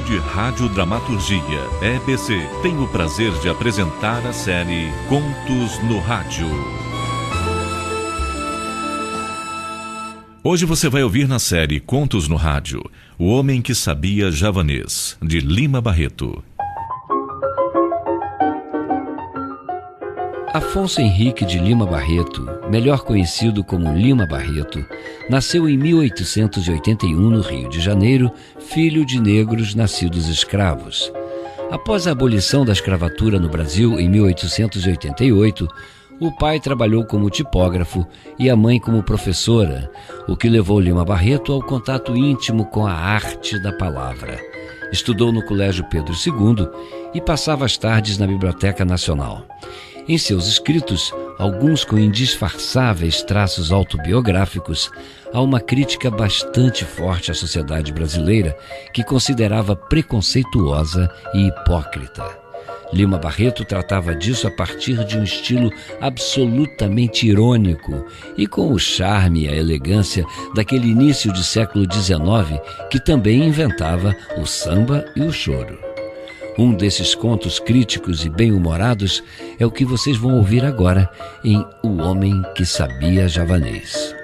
de Radiodramaturgia, EBC, tem o prazer de apresentar a série Contos no Rádio. Hoje você vai ouvir na série Contos no Rádio, O Homem que Sabia Javanês, de Lima Barreto. Afonso Henrique de Lima Barreto, melhor conhecido como Lima Barreto, nasceu em 1881 no Rio de Janeiro, filho de negros nascidos escravos. Após a abolição da escravatura no Brasil em 1888, o pai trabalhou como tipógrafo e a mãe como professora, o que levou Lima Barreto ao contato íntimo com a arte da palavra. Estudou no Colégio Pedro II e passava as tardes na Biblioteca Nacional. Em seus escritos, alguns com indisfarçáveis traços autobiográficos, há uma crítica bastante forte à sociedade brasileira que considerava preconceituosa e hipócrita. Lima Barreto tratava disso a partir de um estilo absolutamente irônico e com o charme e a elegância daquele início de século XIX que também inventava o samba e o choro. Um desses contos críticos e bem-humorados é o que vocês vão ouvir agora em O Homem que Sabia Javanês.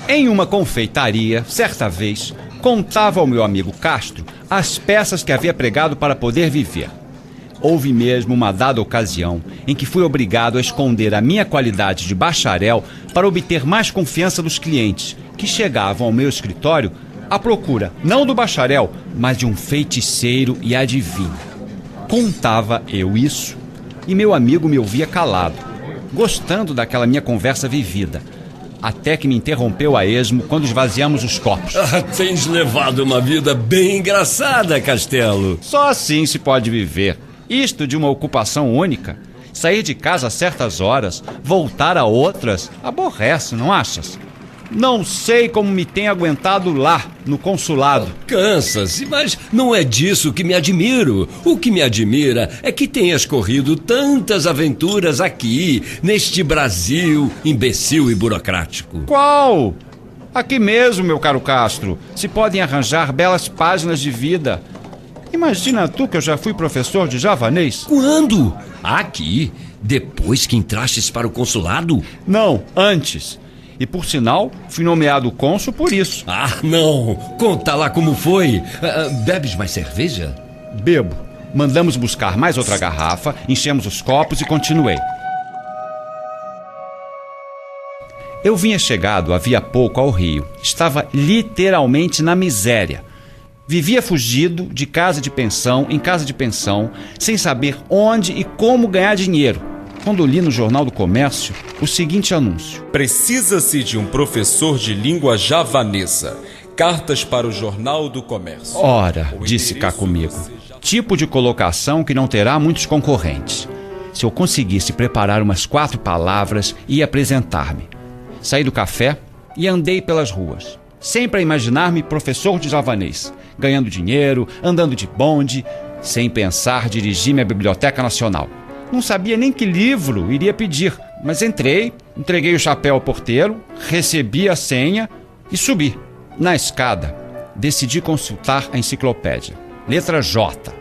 Em uma confeitaria, certa vez, contava ao meu amigo Castro as peças que havia pregado para poder viver. Houve mesmo uma dada ocasião em que fui obrigado a esconder a minha qualidade de bacharel para obter mais confiança dos clientes, que chegavam ao meu escritório à procura, não do bacharel, mas de um feiticeiro e adivinho. Contava eu isso, e meu amigo me ouvia calado, gostando daquela minha conversa vivida, até que me interrompeu a esmo quando esvaziamos os copos. Tens levado uma vida bem engraçada, Castelo. Só assim se pode viver. Isto de uma ocupação única. Sair de casa a certas horas, voltar a outras, aborrece, não achas? Não sei como me tem aguentado lá, no consulado. Cansa-se, mas não é disso que me admiro. O que me admira é que tenhas corrido tantas aventuras aqui, neste Brasil imbecil e burocrático. Qual? Aqui mesmo, meu caro Castro, se podem arranjar belas páginas de vida. Imagina tu que eu já fui professor de javanês. Quando? Aqui? Depois que entrastes para o consulado? Não, antes. E, por sinal, fui nomeado cônsul por isso. Ah, não! Conta lá como foi. Bebes mais cerveja? Bebo. Mandamos buscar mais outra garrafa, enchemos os copos e continuei. Eu vinha chegado havia pouco ao Rio. Estava literalmente na miséria. Vivia fugido de casa de pensão em casa de pensão, sem saber onde e como ganhar dinheiro, quando li no Jornal do Comércio o seguinte anúncio: precisa-se de um professor de língua javanesa. Cartas para o Jornal do Comércio. Ora, disse cá comigo, tipo de colocação que não terá muitos concorrentes. Se eu conseguisse preparar umas 4 palavras, ia apresentar-me. Saí do café e andei pelas ruas, sempre a imaginar-me professor de javanês, ganhando dinheiro, andando de bonde, sem pensar dirigi-me à Biblioteca Nacional. Não sabia nem que livro iria pedir, mas entrei, entreguei o chapéu ao porteiro, recebi a senha e subi. Na escada, decidi consultar a enciclopédia, letra J,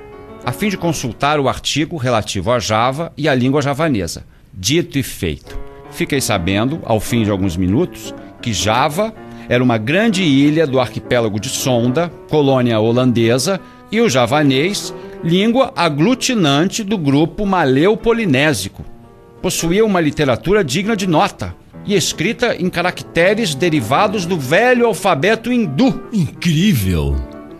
a fim de consultar o artigo relativo a Java e à língua javanesa. Dito e feito. Fiquei sabendo, ao fim de alguns minutos, que Java era uma grande ilha do arquipélago de Sonda, colônia holandesa, e o javanês, língua aglutinante do grupo maleu-polinésico. Possuía uma literatura digna de nota e escrita em caracteres derivados do velho alfabeto hindu. Incrível!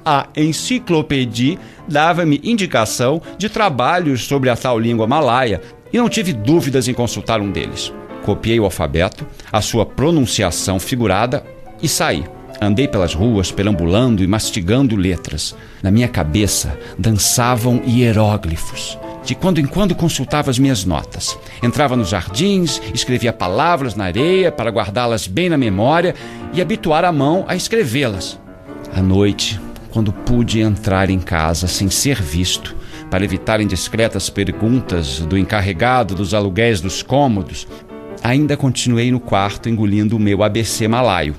A enciclopédia dava-me indicação de trabalhos sobre a tal língua malaia e não tive dúvidas em consultar um deles. Copiei o alfabeto, a sua pronunciação figurada e saí. Andei pelas ruas, perambulando e mastigando letras. Na minha cabeça dançavam hieróglifos. De quando em quando consultava as minhas notas. Entrava nos jardins, escrevia palavras na areia para guardá-las bem na memória e habituar a mão a escrevê-las. À noite, quando pude entrar em casa sem ser visto, para evitar indiscretas perguntas do encarregado dos aluguéis dos cômodos, ainda continuei no quarto engolindo o meu ABC malaio.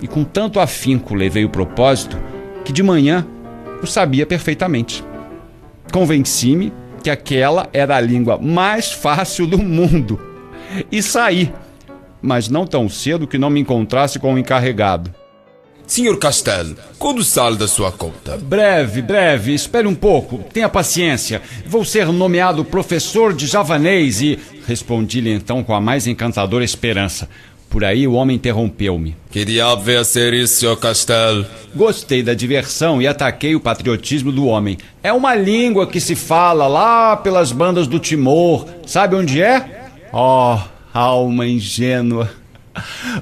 e com tanto afinco levei o propósito que de manhã eu sabia perfeitamente. Convenci-me que aquela era a língua mais fácil do mundo e saí, mas não tão cedo que não me encontrasse com o encarregado. Senhor Castelo, quando sai da sua conta? Breve, espere um pouco, tenha paciência. Vou ser nomeado professor de javanês e... Respondi-lhe então com a mais encantadora esperança. Por aí o homem interrompeu-me. Que diabo veio a ser isso, senhor Castelo? Gostei da diversão e ataquei o patriotismo do homem. É uma língua que se fala lá pelas bandas do Timor. Sabe onde é? Oh, alma ingênua.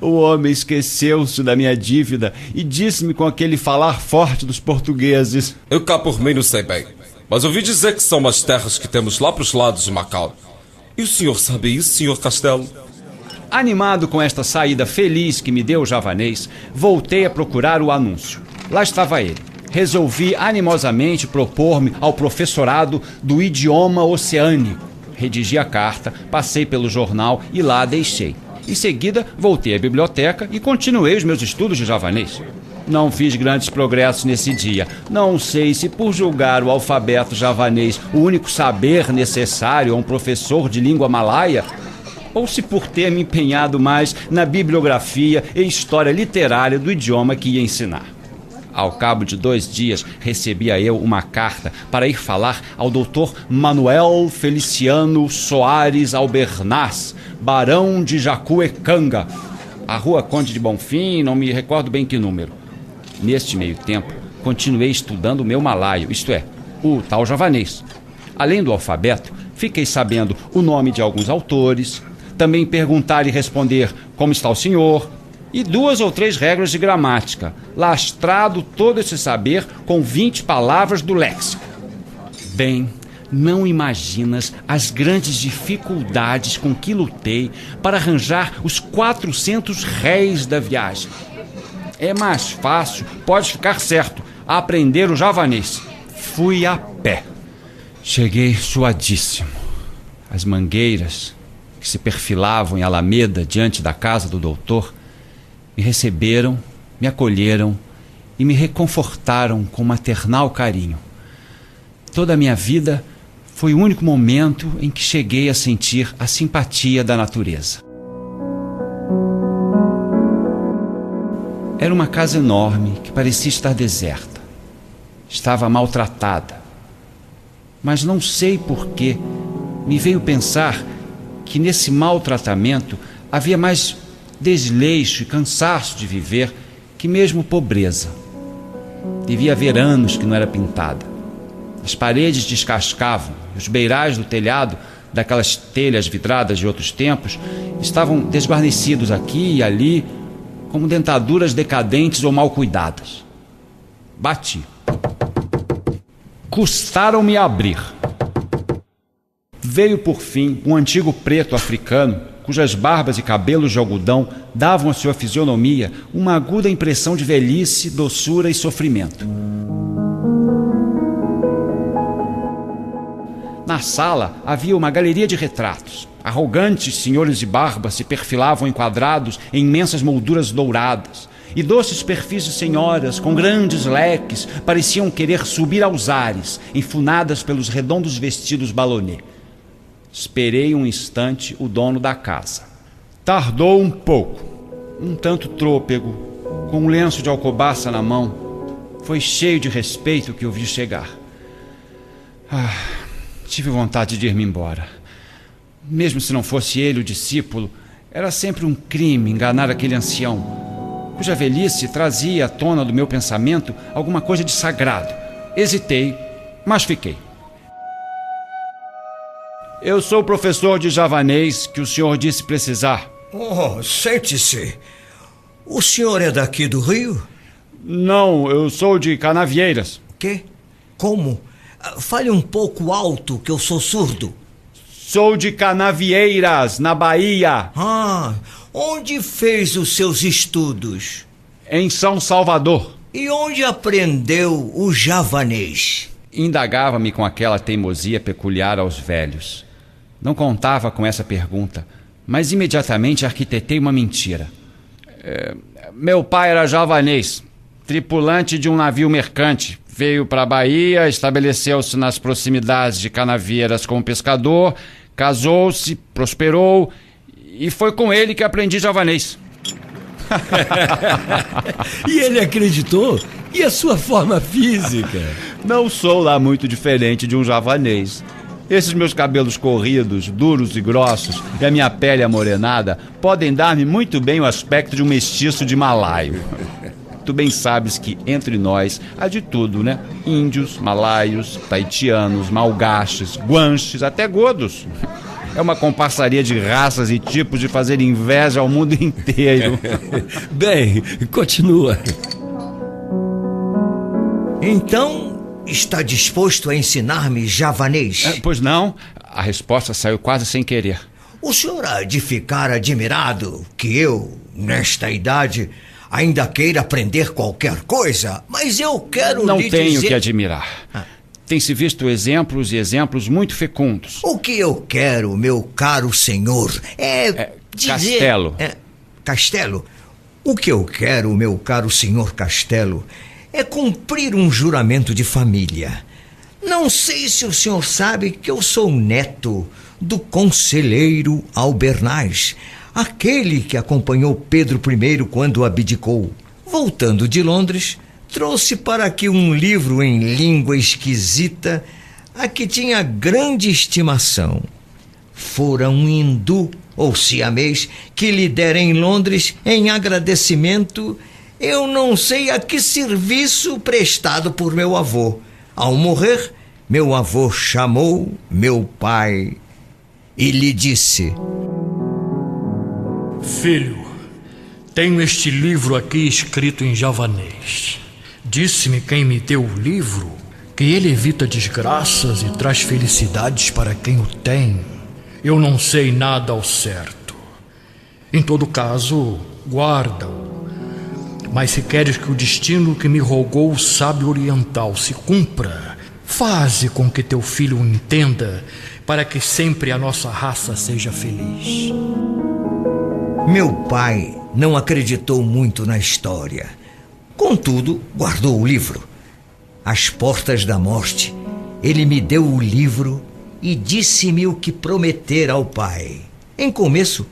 O homem esqueceu-se da minha dívida e disse-me com aquele falar forte dos portugueses. Eu cá por mim não sei bem, mas ouvi dizer que são umas terras que temos lá para os lados de Macau. E o senhor sabe isso, senhor Castelo? Animado com esta saída feliz que me deu o javanês, voltei a procurar o anúncio. Lá estava ele. Resolvi animosamente propor-me ao professorado do idioma oceânico. Redigi a carta, passei pelo jornal e lá a deixei. Em seguida, voltei à biblioteca e continuei os meus estudos de javanês. Não fiz grandes progressos nesse dia. Não sei se por julgar o alfabeto javanês o único saber necessário a um professor de língua malaia, ou se por ter me empenhado mais na bibliografia e história literária do idioma que ia ensinar. Ao cabo de 2 dias, recebia eu uma carta para ir falar ao Dr. Manuel Feliciano Soares Albernaz, barão de Jacuecanga, a Rua Conde de Bonfim, não me recordo bem que número. Neste meio tempo, continuei estudando o meu malaio, isto é, o tal javanês. Além do alfabeto, fiquei sabendo o nome de alguns autores, também perguntar e responder como está o senhor, e 2 ou 3 regras de gramática, lastrado todo esse saber com 20 palavras do léxico. Bem, não imaginas as grandes dificuldades com que lutei para arranjar os 400 réis da viagem. É mais fácil, pode ficar certo, aprender o javanês. Fui a pé. Cheguei suadíssimo. As mangueiras que se perfilavam em alameda diante da casa do doutor me receberam, me acolheram e me reconfortaram com maternal carinho. Toda a minha vida foi o único momento em que cheguei a sentir a simpatia da natureza. Era uma casa enorme que parecia estar deserta. Estava maltratada. Mas não sei por que me veio pensar que nesse maltratamento havia mais desleixo e cansaço de viver que mesmo pobreza. Devia haver anos que não era pintada. As paredes descascavam, os beirais do telhado, daquelas telhas vidradas de outros tempos, estavam desguarnecidos aqui e ali, como dentaduras decadentes ou mal cuidadas. Bati. Custaram-me abrir. Veio por fim um antigo preto africano, cujas barbas e cabelos de algodão davam à sua fisionomia uma aguda impressão de velhice, doçura e sofrimento. Na sala havia uma galeria de retratos. Arrogantes senhores de barba se perfilavam enquadrados em imensas molduras douradas, e doces perfis de senhoras com grandes leques pareciam querer subir aos ares, enfunadas pelos redondos vestidos balonê. Esperei um instante o dono da casa. Tardou um pouco, um tanto trôpego, com um lenço de alcobaça na mão. Foi cheio de respeito que o vi chegar. Tive vontade de ir-me embora. Mesmo se não fosse ele o discípulo, era sempre um crime enganar aquele ancião, cuja velhice trazia à tona do meu pensamento alguma coisa de sagrado. Hesitei, mas fiquei. Eu sou o professor de javanês que o senhor disse precisar. Oh, sente-se. O senhor é daqui do Rio? Não, eu sou de Canavieiras. Quê? Como? Fale um pouco alto, que eu sou surdo. Sou de Canavieiras, na Bahia. Onde fez os seus estudos? Em São Salvador. E onde aprendeu o javanês? Indagava-me com aquela teimosia peculiar aos velhos. Não contava com essa pergunta, mas imediatamente arquitetei uma mentira. Meu pai era javanês, tripulante de um navio mercante. Veio para a Bahia, estabeleceu-se nas proximidades de Canavieiras como pescador, casou-se, prosperou e foi com ele que aprendi javanês. E ele acreditou? E a sua forma física? Não sou lá muito diferente de um javanês. Esses meus cabelos corridos, duros e grossos, e a minha pele amorenada podem dar-me muito bem o aspecto de um mestiço de malaio. Tu bem sabes que entre nós há de tudo, né? Índios, malaios, taitianos, malgaches, guanches, até godos. É uma comparsaria de raças e tipos de fazer inveja ao mundo inteiro. Bem, continua. Então, está disposto a ensinar-me javanês? Pois não, a resposta saiu quase sem querer. O senhor há de ficar admirado que eu, nesta idade, ainda queira aprender qualquer coisa, mas eu quero Não lhe tenho dizer... que admirar. Tem-se visto exemplos e exemplos muito fecundos. O que eu quero, meu caro senhor, é dizer... Castelo. Castelo? O que eu quero, meu caro senhor Castelo, é cumprir um juramento de família. Não sei se o senhor sabe que eu sou neto do conselheiro Albernaz, aquele que acompanhou Pedro I quando abdicou. Voltando de Londres, trouxe para aqui um livro em língua esquisita a que tinha grande estimação. Fora um hindu ou siamês que lhe dera em Londres em agradecimento, eu não sei a que serviço prestado por meu avô. Ao morrer, meu avô chamou meu pai e lhe disse: Filho, tenho este livro aqui escrito em javanês. Disse-me quem me deu o livro que ele evita desgraças e traz felicidades para quem o tem. Eu não sei nada ao certo. Em todo caso, guarda-o. Mas se queres que o destino que me rogou o sábio oriental se cumpra, faze com que teu filho o entenda, para que sempre a nossa raça seja feliz. Meu pai não acreditou muito na história. Contudo, guardou o livro. Às portas da morte, ele me deu o livro e disse-me o que prometera ao pai. Em começo,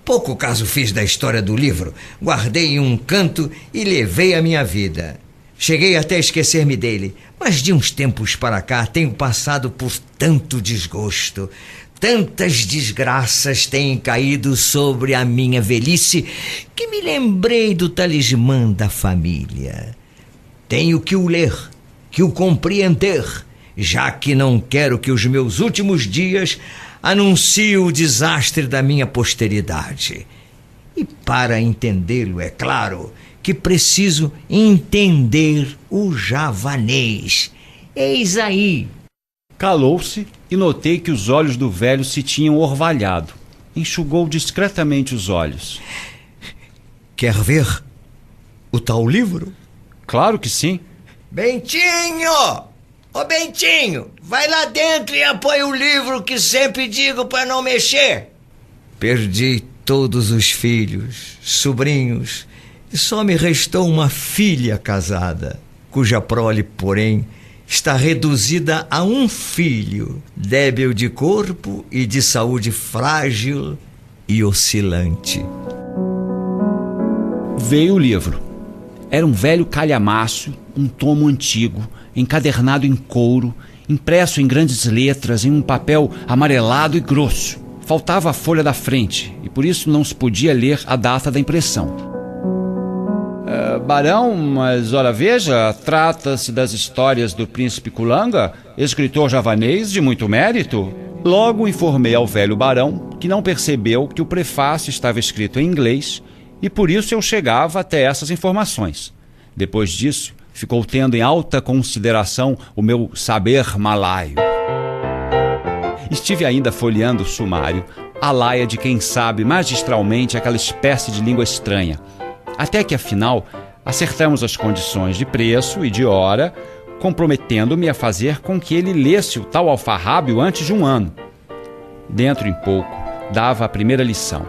pouco caso fiz da história do livro. Guardei em um canto e levei a minha vida. Cheguei até a esquecer-me dele, mas de uns tempos para cá tenho passado por tanto desgosto. Tantas desgraças têm caído sobre a minha velhice que me lembrei do talismã da família. Tenho que o ler, que o compreender, já que não quero que os meus últimos dias anunciem o desastre da minha posteridade. E para entendê-lo, é claro, que preciso entender o javanês. Eis aí. Calou-se e notei que os olhos do velho se tinham orvalhado. Enxugou discretamente os olhos. Quer ver o tal livro? Claro que sim. Bentinho! Ô Bentinho, vai lá dentro e apoia o livro que sempre digo para não mexer. Perdi todos os filhos, sobrinhos, e só me restou uma filha casada, cuja prole, porém, está reduzida a um filho, débil de corpo e de saúde frágil e oscilante. Veio o livro. Era um velho calhamaço, um tomo antigo, encadernado em couro, impresso em grandes letras, em um papel amarelado e grosso. Faltava a folha da frente, e por isso não se podia ler a data da impressão. Barão, mas ora veja, trata-se das histórias do príncipe Kulanga, escritor javanês de muito mérito. Logo informei ao velho barão que não percebeu que o prefácio estava escrito em inglês e por isso eu chegava até essas informações. Depois disso, ficou tendo em alta consideração o meu saber malaio. Estive ainda folheando o sumário, a laia de quem sabe magistralmente aquela espécie de língua estranha, até que, afinal, acertamos as condições de preço e de hora, comprometendo-me a fazer com que ele lesse o tal alfarrábio antes de um ano. Dentro em pouco, dava a primeira lição.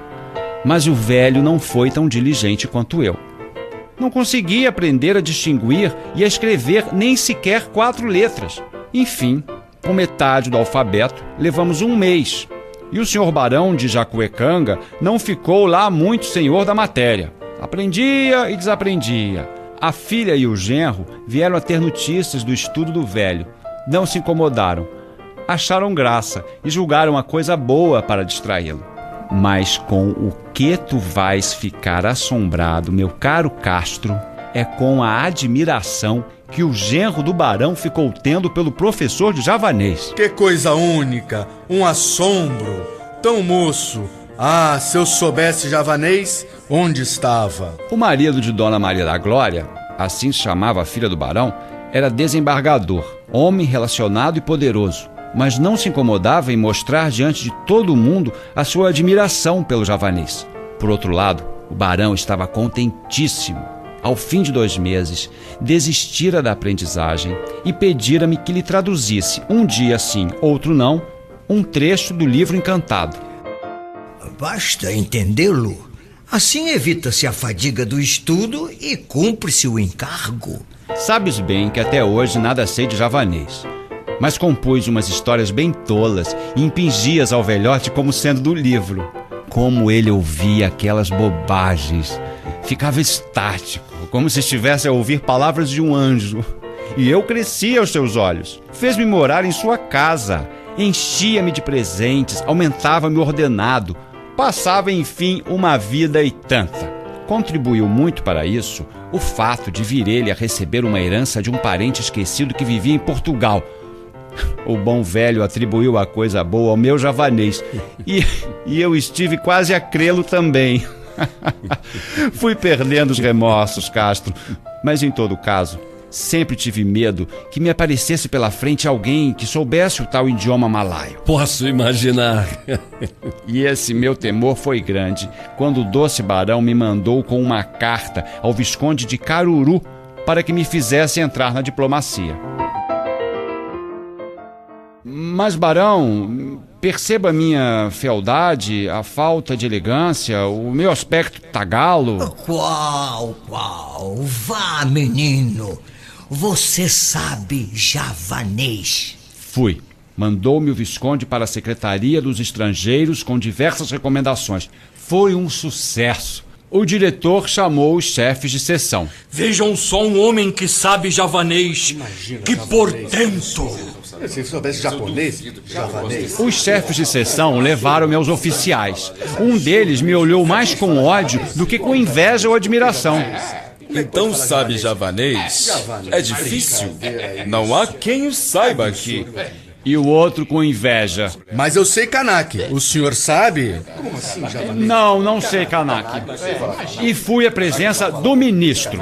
Mas o velho não foi tão diligente quanto eu. Não conseguia aprender a distinguir e a escrever nem sequer 4 letras. Enfim, com metade do alfabeto, levamos 1 mês. E o senhor barão de Jacuecanga não ficou lá muito senhor da matéria. Aprendia e desaprendia. A filha e o genro vieram a ter notícias do estudo do velho. Não se incomodaram. Acharam graça e julgaram a coisa boa para distraí-lo. Mas com o que tu vais ficar assombrado, meu caro Castro, é com a admiração que o genro do barão ficou tendo pelo professor de javanês. Que coisa única, um assombro, tão moço. Ah, se eu soubesse javanês, onde estava? O marido de Dona Maria da Glória, assim se chamava a filha do barão, era desembargador, homem relacionado e poderoso, mas não se incomodava em mostrar diante de todo mundo a sua admiração pelo javanês. Por outro lado, o barão estava contentíssimo. Ao fim de 2 meses, desistira da aprendizagem e pedira-me que lhe traduzisse, um dia sim, outro não, um trecho do livro encantado. Basta entendê-lo. Assim evita-se a fadiga do estudo e cumpre-se o encargo. Sabes bem que até hoje nada sei de javanês, mas compus umas histórias bem tolas e impingi-as ao velhote como sendo do livro. Como ele ouvia aquelas bobagens! Ficava estático, como se estivesse a ouvir palavras de um anjo. E eu crescia aos seus olhos. Fez-me morar em sua casa, enchia-me de presentes, aumentava-me o ordenado. Passava, enfim, uma vida e tanta. Contribuiu muito para isso o fato de vir ele a receber uma herança de um parente esquecido que vivia em Portugal. O bom velho atribuiu a coisa boa ao meu javanês e eu estive quase a crê-lo também. Fui perdendo os remorsos, Castro, mas em todo caso, sempre tive medo que me aparecesse pela frente alguém que soubesse o tal idioma malaio. Posso imaginar. E esse meu temor foi grande quando o doce barão me mandou com uma carta ao Visconde de Caruru para que me fizesse entrar na diplomacia. Mas, barão, perceba a minha fealdade, a falta de elegância, o meu aspecto tagalo. Qual? Vá, menino. Você sabe javanês. Fui. Mandou-me o Visconde para a Secretaria dos Estrangeiros com diversas recomendações. Foi um sucesso. O diretor chamou os chefes de seção. Vejam só um homem que sabe javanês. Imagina, que portento! Se soubesse javanês. Os chefes de seção levaram-me aos oficiais. Um deles me olhou mais com ódio do que com inveja ou admiração. Então sabe javanês? É difícil. Não há quem o saiba aqui. E o outro com inveja. Mas eu sei Kanak. O senhor sabe? Como assim, javanês? Não sei Kanak. E fui à presença do ministro.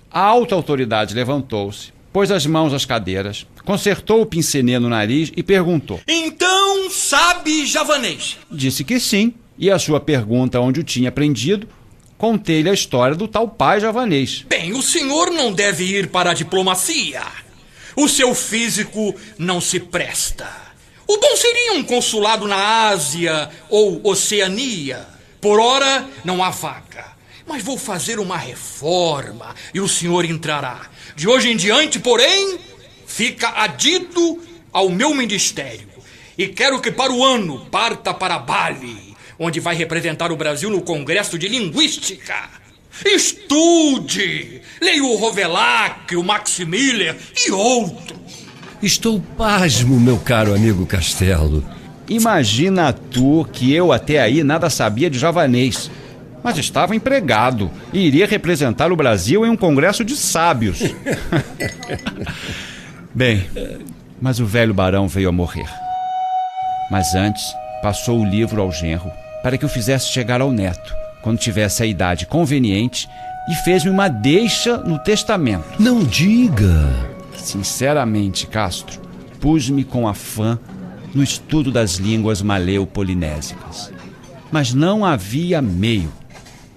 A alta autoridade levantou-se, pôs as mãos às cadeiras, consertou o pincenê no nariz e perguntou. Então sabe javanês? Disse que sim. E a sua pergunta onde o tinha aprendido, contei-lhe a história do tal pai javanês. Bem, o senhor não deve ir para a diplomacia. O seu físico não se presta. O bom seria um consulado na Ásia ou Oceania. Por ora, não há vaga. Mas vou fazer uma reforma e o senhor entrará. De hoje em diante, porém, fica adito ao meu ministério. E quero que para o ano parta para Bali, onde vai representar o Brasil no Congresso de Linguística. Estude! Leia o Rovelac, o Max Miller e outros. Estou pasmo, meu caro amigo Castelo. Imagina tu que eu até aí nada sabia de javanês, mas estava empregado e iria representar o Brasil em um congresso de sábios. Bem, mas o velho barão veio a morrer. Mas antes, passou o livro ao genro para que o fizesse chegar ao neto, quando tivesse a idade conveniente, e fez-me uma deixa no testamento. Não diga! Sinceramente, Castro, pus-me com afã no estudo das línguas maleo-polinésicas. Mas não havia meio.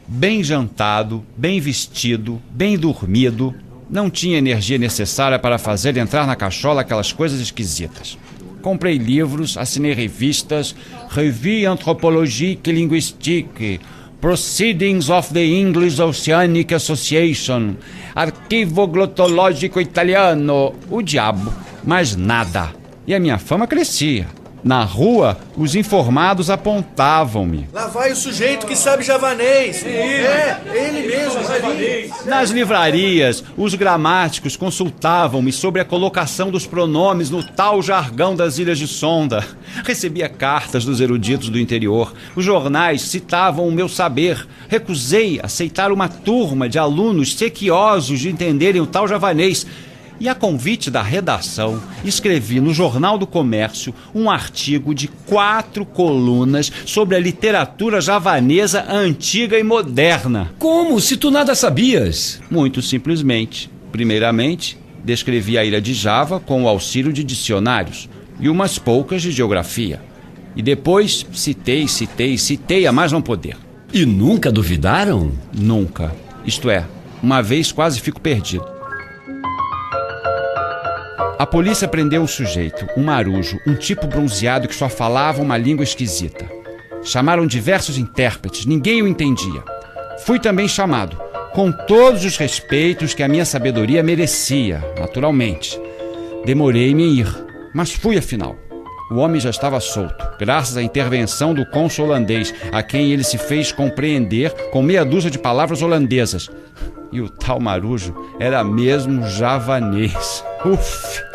Bem jantado, bem vestido, bem dormido, não tinha energia necessária para fazer entrar na cachola aquelas coisas esquisitas. Comprei livros, assinei revistas, Revue Anthropologique et Linguistique, Proceedings of the English Oceanic Association, Arquivo Glotológico Italiano, o diabo, mais nada. E a minha fama crescia. Na rua, os informados apontavam-me. Lá vai o sujeito que sabe javanês. Ele mesmo, javanês. Nas livrarias, os gramáticos consultavam-me sobre a colocação dos pronomes no tal jargão das Ilhas de Sonda. Recebia cartas dos eruditos do interior. Os jornais citavam o meu saber. Recusei aceitar uma turma de alunos sequiosos de entenderem o tal javanês. E a convite da redação, escrevi no Jornal do Comércio um artigo de 4 colunas sobre a literatura javanesa antiga e moderna. Como? Se tu nada sabias? Muito simplesmente. Primeiramente, descrevi a ilha de Java com o auxílio de dicionários e umas poucas de geografia. E depois citei a mais não poder. E nunca duvidaram? Nunca. Isto é, uma vez quase fico perdido. A polícia prendeu um sujeito, um marujo, um tipo bronzeado que só falava uma língua esquisita. Chamaram diversos intérpretes, ninguém o entendia. Fui também chamado, com todos os respeitos que a minha sabedoria merecia, naturalmente. Demorei-me em ir, mas fui afinal. O homem já estava solto, graças à intervenção do cônsul holandês, a quem ele se fez compreender com meia dúzia de palavras holandesas. E o tal marujo era mesmo javanês. Uf!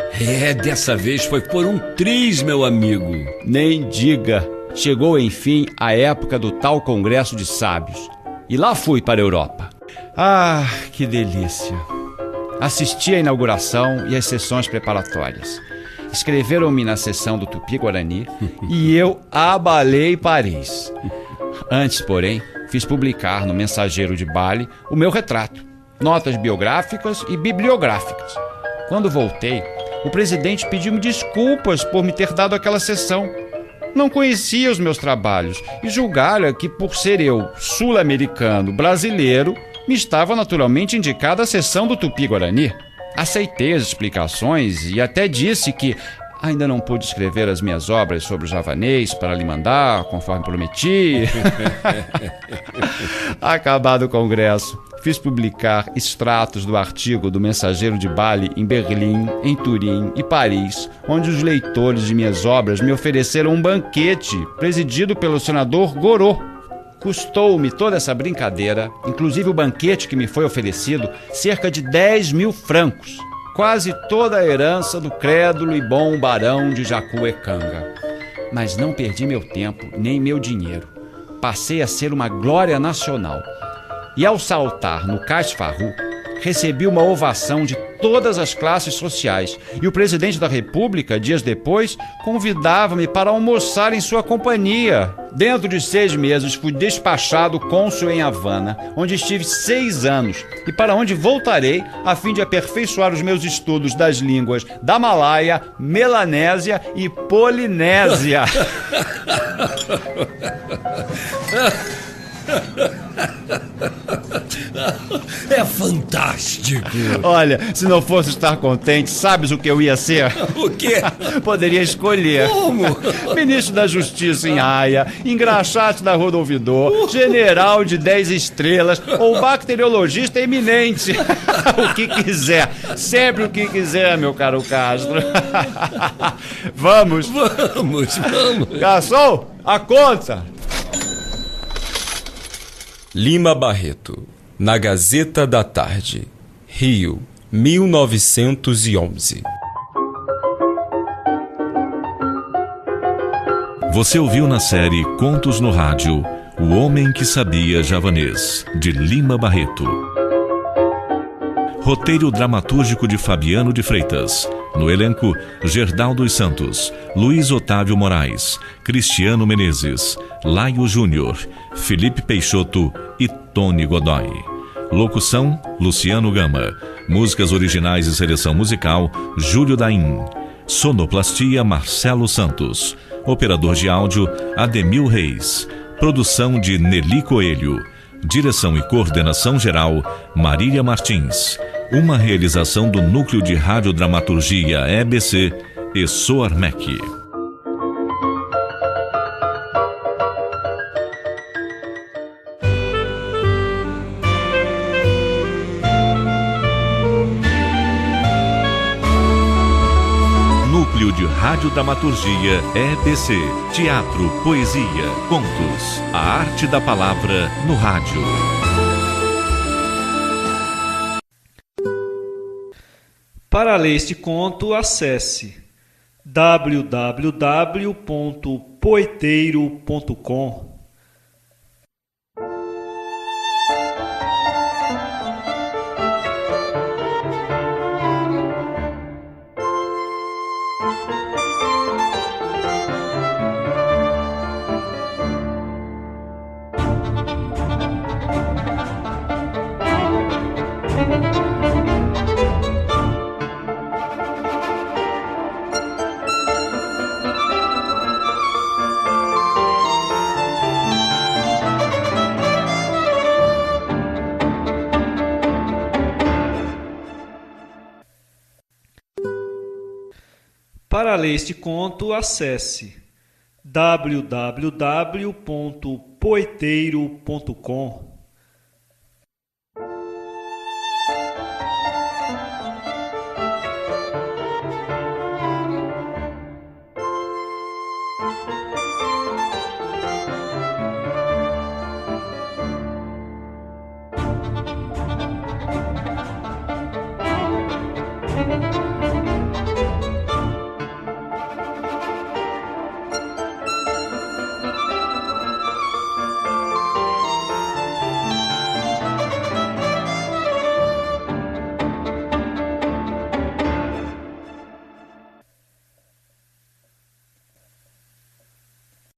Dessa vez foi por um triz, meu amigo. Nem diga. Chegou, enfim, a época do tal Congresso de Sábios. E lá fui para a Europa. Ah, que delícia. Assisti à inauguração e às sessões preparatórias. Escreveram-me na sessão do Tupi-Guarani e eu abalei Paris. Antes, porém, fiz publicar no Mensageiro de Bali o meu retrato, notas biográficas e bibliográficas. Quando voltei, o presidente pediu-me desculpas por me ter dado aquela sessão. Não conhecia os meus trabalhos e julgara que, por ser eu sul-americano brasileiro, me estava naturalmente indicada a sessão do Tupi-Guarani. Aceitei as explicações e até disse que ainda não pude escrever as minhas obras sobre o javanês para lhe mandar, conforme prometi. Acabado o congresso, fiz publicar extratos do artigo do Mensageiro de Bali em Berlim, em Turim e Paris, onde os leitores de minhas obras me ofereceram um banquete presidido pelo senador Gorô. Custou-me toda essa brincadeira, inclusive o banquete que me foi oferecido, cerca de 10.000 francos. Quase toda a herança do crédulo e bom barão de Jacuecanga. Mas não perdi meu tempo, nem meu dinheiro. Passei a ser uma glória nacional. E ao saltar no Cais Farru, recebi uma ovação de todas as classes sociais. E o presidente da República, dias depois, convidava-me para almoçar em sua companhia. Dentro de 6 meses, fui despachado cônsul em Havana, onde estive 6 anos, e para onde voltarei a fim de aperfeiçoar os meus estudos das línguas da Malaia, Melanésia e Polinésia. É fantástico. Olha, se não fosse estar contente, sabes o que eu ia ser? O quê? Poderia escolher. Como? Ministro da Justiça em Haia, engraxate da Rua do Ouvidor, general de 10 estrelas ou bacteriologista eminente. O que quiser, sempre o que quiser, meu caro Castro. Vamos. Vamos. Garçom, a conta. Lima Barreto, na Gazeta da Tarde, Rio, 1911. Você ouviu na série Contos no Rádio, O Homem que Sabia Javanês, de Lima Barreto. Roteiro dramatúrgico de Fabiano de Freitas. No elenco, Gerdal dos Santos, Luiz Otávio Moraes, Cristiano Menezes, Laio Júnior, Felipe Peixoto e Tony Godoy. Locução, Luciano Gama. Músicas originais e seleção musical, Júlio Daim. Sonoplastia, Marcelo Santos. Operador de áudio, Ademil Reis. Produção de Nelly Coelho. Direção e coordenação geral, Marília Martins. Uma realização do Núcleo de Radiodramaturgia EBC e Soarmec. Radiodramaturgia EBC. Teatro, poesia, contos. A arte da palavra no rádio. Para ler este conto, acesse www.poeteiro.com. Para ler este conto, acesse www.poeteiro.com.